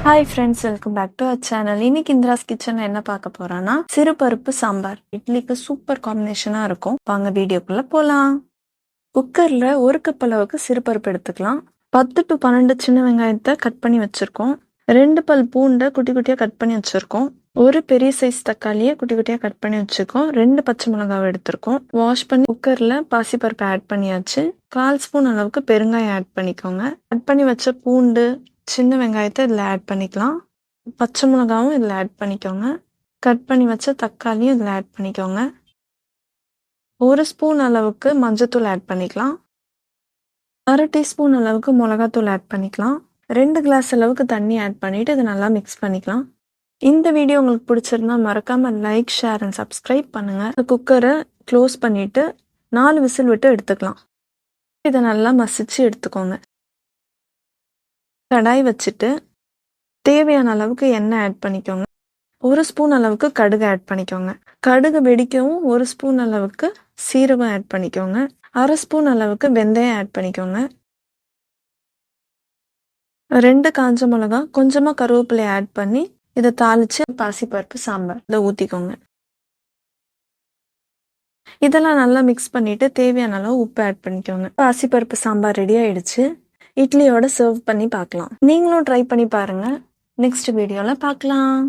Hi friends, welcome back to our channel. இன்னைக்கு Indira's kitchen என்ன பார்க்க போறோம்னா சிறுபருப்பு சாம்பார். இட்லிக்கு சூப்பர் காம்பினேஷனா இருக்கும். வாங்க வீடியோக்குள்ள போலாம். குக்கர்ல 1 கப் அளவுக்கு சிறுபருப்பு எடுத்துக்கலாம். 10 to 12 சின்ன வெங்காயத்தை கட் பண்ணி வச்சிருக்கோம். 2 பல் பூண்டை குட்டி குட்டியா கட் பண்ணி வச்சிருக்கோம். ஒரு பெரிய சைஸ் தக்காளியை குட்டி குட்டியா கட் பண்ணி வச்சிருக்கோம். 2 பச்சை மிளகாவை எடுத்திருக்கோம். வாஷ் பண்ணி குக்கர்ல பாசிப்பருப்பு ஆட் பண்ணியாச்சு. 1/4 ஸ்பூன் அளவுக்கு பெருங்காயம் ஆட் பண்ணிக்கோங்க. கட் பண்ணி வச்ச பூண்டு, சின்ன வெங்காயத்தை இதில் ஆட் பண்ணிக்கலாம். பச்சை மிளகாவும் இதில் ஆட் பண்ணிக்கோங்க. கட் பண்ணி வச்ச தக்காளியும் இதில் ஆட் பண்ணிக்கோங்க. 1 ஸ்பூன் அளவுக்கு மஞ்சத்தூள் ஆட் பண்ணிக்கலாம். 1/2 டீஸ்பூன் அளவுக்கு மிளகாத்தூள் ஆட் பண்ணிக்கலாம். 2 கிளாஸ் அளவுக்கு தண்ணி ஆட் பண்ணிட்டு இதை நல்லா மிக்ஸ் பண்ணிக்கலாம். இந்த வீடியோ உங்களுக்கு பிடிச்சிருந்தா மறக்காம லைக், ஷேர் அண்ட் சப்ஸ்கிரைப் பண்ணுங்க. குக்கரை க்ளோஸ் பண்ணிட்டு 4 விசில் விட்டு எடுத்துக்கலாம். இதை நல்லா மசிச்சு எடுத்துக்கோங்க. கடாய் வச்சுட்டு தேவையான அளவுக்கு எண்ணெய் ஆட் பண்ணிக்கோங்க. 1 ஸ்பூன் அளவுக்கு கடுகு ஆட் பண்ணிக்கோங்க. கடுகு வெடிக்கவும் 1 ஸ்பூன் அளவுக்கு சீரகம் ஆட் பண்ணிக்கோங்க. 1/2 ஸ்பூன் அளவுக்கு வெந்தயம் ஆட் பண்ணிக்கோங்க. 2 காஞ்ச மிளகா, கொஞ்சமா கருவேப்பிலை ஆட் பண்ணி இதை தாளிச்சு பாசிப்பருப்பு சாம்பார் இதை ஊற்றிக்கோங்க. இதெல்லாம் நல்லா மிக்ஸ் பண்ணிட்டு தேவையான அளவு உப்பு ஆட் பண்ணிக்கோங்க. பாசிப்பருப்பு சாம்பார் ரெடி ஆயிடுச்சு. இட்லியோட சர்வ் பண்ணி பார்க்கலாம். நீங்களும் ட்ரை பண்ணி பாருங்க. நெக்ஸ்ட் வீடியோல பார்க்கலாம்.